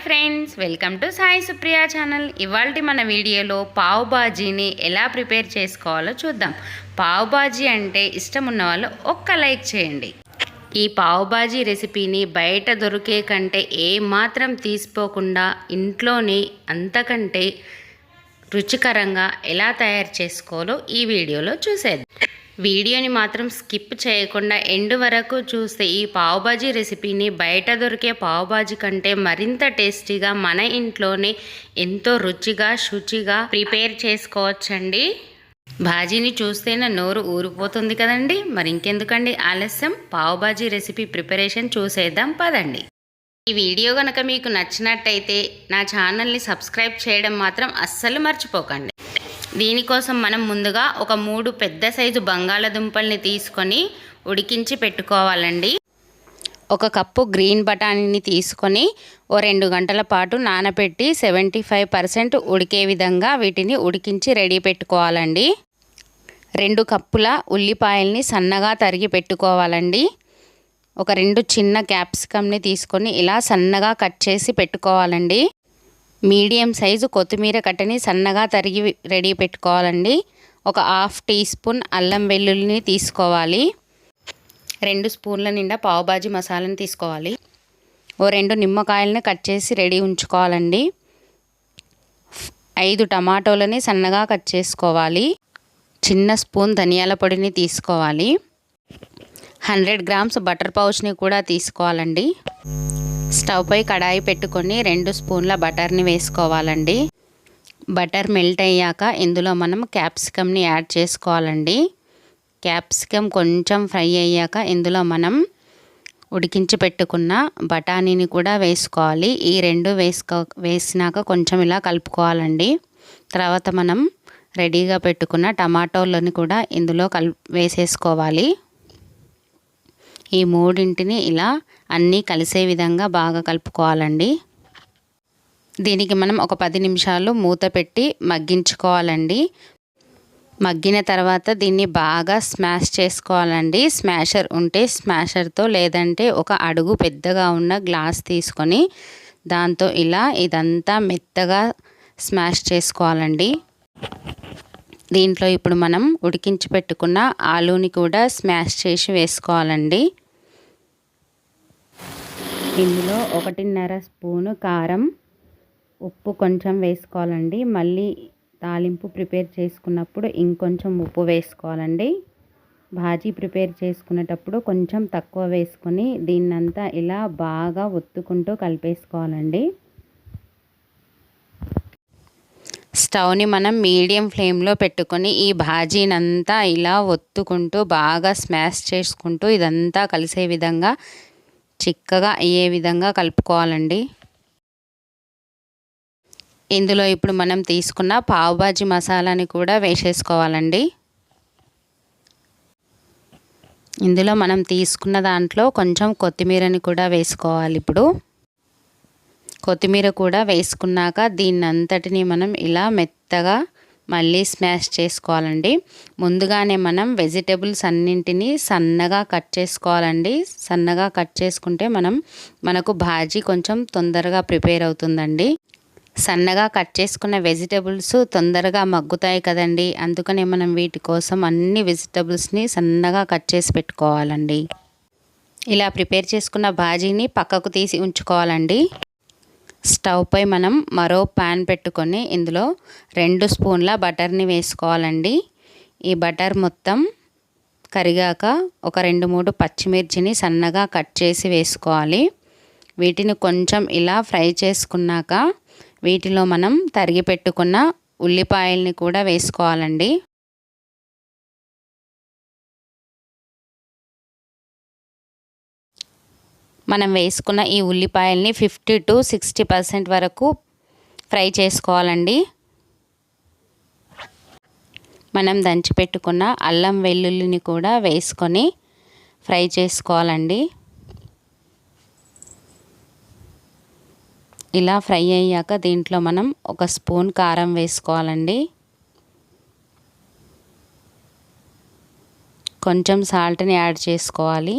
Friends, welcome to Sai Supriya channel. ఇవాల్టి మన వీడియోలో పావ్ బాజీని ఎలా ప్రిపేర్ చేసుకోవాలో చూద్దాం. పావ్ బాజీ అంటే ఇష్టం ఉన్న వాళ్ళు ఒక్క లైక్ చేయండి. ఈ పావ్ బాజీ రెసిపీని బయట దొరికే కంటే ఏమాత్రం తీసిపోకుండా ఇంట్లోనే అంతకంటే రుచికరంగా ఎలా తయారు చేసుకోవాలో ఈ వీడియోలో చూసేద్దాం. వీడియోని మాత్రం స్కిప్ చేయకుండా ఎండ్ వరకు చూస్తే ఈ పావ్ బాజీ రెసిపీని బయట దొరికే పావ్ బాజీ కంటే మరింత టేస్టీగా మన ఇంట్లోనే ఎంతో రుచిగా శుచిగా ప్రిపేర్ చేసుకోవచ్చండి. బాజీని చూస్తేనే నోరు ఊరిపోతుంది కదండి. మరి ఇంకెందుకండి ఆలస్యం, పావ్ బాజీ రెసిపీ ప్రిపరేషన్ చూసేద్దాం పదండి. ఈ వీడియో కనుక మీకు నచ్చినట్టయితే నా ఛానల్ని సబ్స్క్రైబ్ చేయడం మాత్రం అస్సలు మర్చిపోకండి. దీనికోసం మనం ముందుగా ఒక 3 పెద్ద సైజు బంగాళదుంపల్ని తీసుకొని ఉడికించి పెట్టుకోవాలండి. 1 కప్పు గ్రీన్ బఠానీని తీసుకొని 2 గంటల పాటు నానబెట్టి 75% ఉడికే విధంగా వీటిని ఉడికించి రెడీ పెట్టుకోవాలండి. 2 కప్పుల ఉల్లిపాయల్ని సన్నగా తరిగి పెట్టుకోవాలండి. ఒక 2 చిన్న క్యాప్సికమ్ని తీసుకొని ఇలా సన్నగా కట్ చేసి పెట్టుకోవాలండి. మీడియం సైజు కొత్తిమీర కట్టని సన్నగా తరిగి రెడీ పెట్టుకోవాలండి. ఒక 1/2 టీ స్పూన్ అల్లం వెల్లుల్లిని తీసుకోవాలి. 2 స్పూన్ల నిండా పావ్ బాజీ మసాలాని తీసుకోవాలి. 2 నిమ్మకాయలని కట్ చేసి రెడీ ఉంచుకోవాలండి. 5 టమాటోలని సన్నగా కట్ చేసుకోవాలి. చిన్న స్పూన్ ధనియాల పొడిని తీసుకోవాలి. 100 గ్రామ్స్ బటర్ పౌచ్ని కూడా తీసుకోవాలండి. స్టవ్ పై కడాయి పెట్టుకొని 2 స్పూన్ల బటర్ని వేసుకోవాలండి. బటర్ మెల్ట్ అయ్యాక ఇందులో మనం క్యాప్సికమ్ని యాడ్ చేసుకోవాలండి. క్యాప్సికమ్ కొంచెం ఫ్రై అయ్యాక ఇందులో మనం ఉడికించి పెట్టుకున్న బఠానీని కూడా వేసుకోవాలి. ఈ 2 వేసినాక కొంచెం ఇలా కలుపుకోవాలండి. తర్వాత మనం రెడీగా పెట్టుకున్న టమాటోలను కూడా ఇందులో వేసేసుకోవాలి. ఈ 3 ఇలా అన్నీ కలిసే విధంగా బాగా కలుపుకోవాలండి. దీనికి మనం ఒక 10 నిమిషాలు మూత పెట్టి మగ్గించుకోవాలండి. మగ్గిన తర్వాత దీన్ని బాగా స్మాష్ చేసుకోవాలండి. స్మాషర్ ఉంటే స్మాషర్తో, లేదంటే ఒక అడుగు పెద్దగా ఉన్న గ్లాస్ తీసుకొని దాంతో ఇలా ఇదంతా మెత్తగా స్మాష్ చేసుకోవాలండి. దీంట్లో ఇప్పుడు మనం ఉడికించి పెట్టుకున్న ఆలూని కూడా స్మాష్ చేసి వేసుకోవాలండి. ఇందులో 1.5 స్పూను కారం, ఉప్పు కొంచెం వేసుకోవాలండి. మళ్ళీ తాలింపు ప్రిపేర్ చేసుకున్నప్పుడు ఇంకొంచెం ఉప్పు వేసుకోవాలండి. భాజీ ప్రిపేర్ చేసుకునేటప్పుడు కొంచెం తక్కువ వేసుకొని దీన్నంతా ఇలా బాగా ఒత్తుకుంటూ కలిపేసుకోవాలండి. స్టవ్ని మనం మీడియం ఫ్లేమ్లో పెట్టుకొని ఈ భాజీనంతా ఇలా ఒత్తుకుంటూ బాగా స్మాష్ చేసుకుంటూ ఇదంతా కలిసే విధంగా చిక్కగా అయ్యే విధంగా కలుపుకోవాలండి. ఇందులో ఇప్పుడు మనం తీసుకున్న పావ్ బాజీ మసాలాని కూడా వేసేసుకోవాలండి. ఇందులో మనం తీసుకున్న దాంట్లో కొంచెం కొత్తిమీరని కూడా వేసుకోవాలి. ఇప్పుడు కొత్తిమీర కూడా వేసుకున్నాక దీన్నంతటిని మనం ఇలా మెత్తగా మళ్ళీ స్మాష్ చేసుకోవాలండి. ముందుగానే మనం వెజిటేబుల్స్ అన్నింటినీ సన్నగా కట్ చేసుకోవాలండి. సన్నగా కట్ చేసుకుంటే మనకు భాజీ కొంచెం తొందరగా ప్రిపేర్ అవుతుందండి. సన్నగా కట్ చేసుకున్న వెజిటేబుల్స్ తొందరగా మగ్గుతాయి కదండి. అందుకనే మనం వీటి కోసం అన్ని వెజిటేబుల్స్ని సన్నగా కట్ చేసి పెట్టుకోవాలండి. ఇలా ప్రిపేర్ చేసుకున్న భాజీని పక్కకు తీసి ఉంచుకోవాలండి. స్టవ్ పై మనం మరో ప్యాన్ పెట్టుకొని ఇందులో 2 స్పూన్ల బటర్ని వేసుకోవాలండి. ఈ బటర్ మొత్తం కరిగాక ఒక 2-3 పచ్చిమిర్చిని సన్నగా కట్ చేసి వేసుకోవాలి. వీటిని కొంచెం ఇలా ఫ్రై చేసుకున్నాక వీటిలో మనం తరిగి పెట్టుకున్న ఉల్లిపాయల్ని కూడా వేసుకోవాలండి. మనం వేసుకున్న ఈ ఉల్లిపాయల్ని 50 to 60% వరకు ఫ్రై చేసుకోవాలండి. మనం దంచి పెట్టుకున్న అల్లం వెల్లుల్లిని కూడా వేసుకొని ఫ్రై చేసుకోవాలండి. ఇలా ఫ్రై అయ్యాక దీంట్లో మనం 1 స్పూన్ కారం వేసుకోవాలండి. కొంచెం సాల్ట్ని యాడ్ చేసుకోవాలి.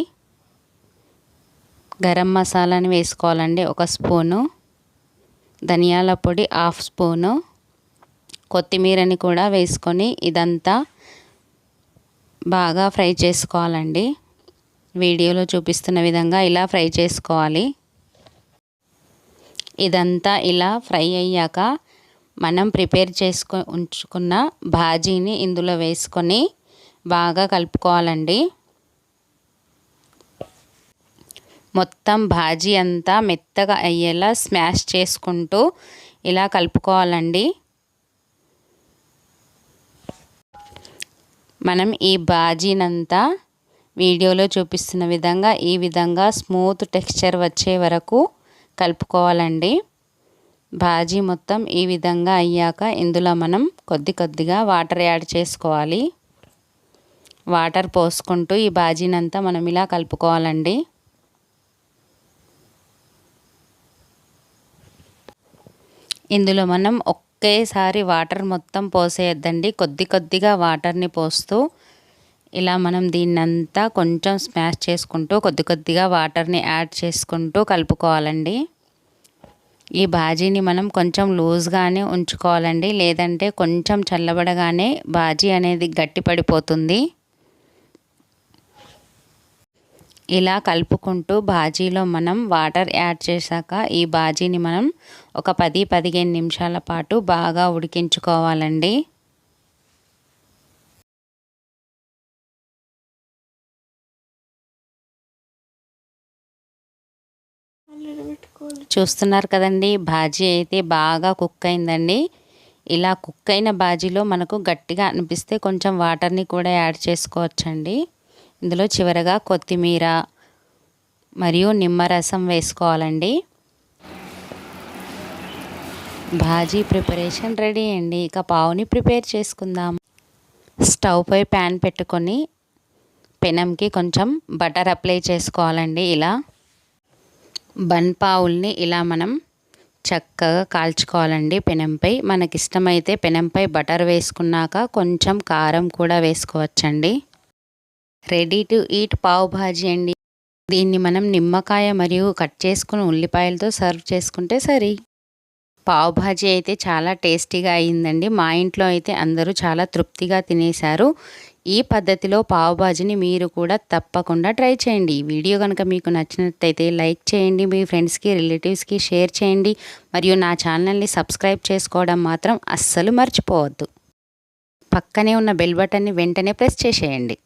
గరం మసాలాని వేసుకోవాలండి 1 స్పూను. ధనియాల పొడి 1/2 స్పూను, కొత్తిమీరని కూడా వేసుకొని ఇదంతా బాగా ఫ్రై చేసుకోవాలండి. వీడియోలో చూపిస్తున్న విధంగా ఇలా ఫ్రై చేసుకోవాలి. ఇదంతా ఇలా ఫ్రై అయ్యాక మనం ప్రిపేర్ ఉంచుకున్న భాజీని ఇందులో వేసుకొని బాగా కలుపుకోవాలండి. మొత్తం భాజీ అంతా మెత్తగా అయ్యేలా స్మాష్ చేసుకుంటూ ఇలా కలుపుకోవాలండి. మనం ఈ భాజీనంతా వీడియోలో చూపిస్తున్న విధంగా ఈ విధంగా స్మూత్ టెక్స్చర్ వచ్చే వరకు కలుపుకోవాలండి. భాజీ మొత్తం ఈ విధంగా అయ్యాక ఇందులో మనం కొద్దిగా వాటర్ యాడ్ చేసుకోవాలి. వాటర్ పోసుకుంటూ ఈ భాజీనంతా మనం ఇలా కలుపుకోవాలండి. ఇందులో మనం ఒకేసారి వాటర్ మొత్తం పోసేయద్దండి. కొద్దిగా వాటర్ని పోస్తూ ఇలా మనం దీన్నంతా కొంచెం స్మాష్ చేసుకుంటూ కొద్దిగా వాటర్ని యాడ్ చేసుకుంటూ కలుపుకోవాలండి. ఈ భాజీని మనం కొంచెం లూజ్గానే ఉంచుకోవాలండి, లేదంటే కొంచెం చల్లబడగానే భాజీ అనేది గట్టి పడిపోతుంది. ఇలా కలుపుకుంటూ భాజీలో మనం వాటర్ యాడ్ చేశాక ఈ భాజీని మనం ఒక 10-15 నిమిషాల పాటు బాగా ఉడికించుకోవాలండి. చూస్తున్నారు కదండి, భాజీ అయితే బాగా కుక్ అయిందండి. ఇలా కుక్ అయిన భాజీలో మనకు గట్టిగా అనిపిస్తే కొంచెం వాటర్ని కూడా యాడ్ చేసుకోవచ్చండి. ఇందులో చివరగా కొత్తిమీర మరియు నిమ్మరసం వేసుకోవాలండి. భాజీ ప్రిపరేషన్ రెడీ అండి. ఇక పావుని ప్రిపేర్ చేసుకుందాం. స్టవ్ పై ప్యాన్ పెట్టుకొని పెనంకి కొంచెం బటర్ అప్లై చేసుకోవాలండి. ఇలా బన్ పావుల్ని ఇలా మనం చక్కగా కాల్చుకోవాలండి పెనంపై. మనకిష్టమైతే పెనంపై బటర్ వేసుకున్నాక కొంచెం కారం కూడా వేసుకోవచ్చండి. Ready to eat pav bhaji అండి. దీన్ని మనం నిమ్మకాయ మరియు కట్ చేసుకుని ఉల్లిపాయలతో సర్వ్ చేసుకుంటే సరి. పావ్ భాజీ అయితే చాలా టేస్టీగా అయిందండి. మా ఇంట్లో అయితే అందరూ చాలా తృప్తిగా తినేశారు. ఈ పద్ధతిలో పావ్ భాజీని మీరు కూడా తప్పకుండా ట్రై చేయండి. ఈ వీడియో కనుక మీకు నచ్చినట్టయితే లైక్ చేయండి, మీ ఫ్రెండ్స్కి రిలేటివ్స్కి షేర్ చేయండి, మరియు నా ఛానల్ని సబ్స్క్రైబ్ చేసుకోవడం మాత్రం అస్సలు మర్చిపోవద్దు. పక్కనే ఉన్న బెల్ బటన్ని వెంటనే ప్రెస్ చేసేయండి.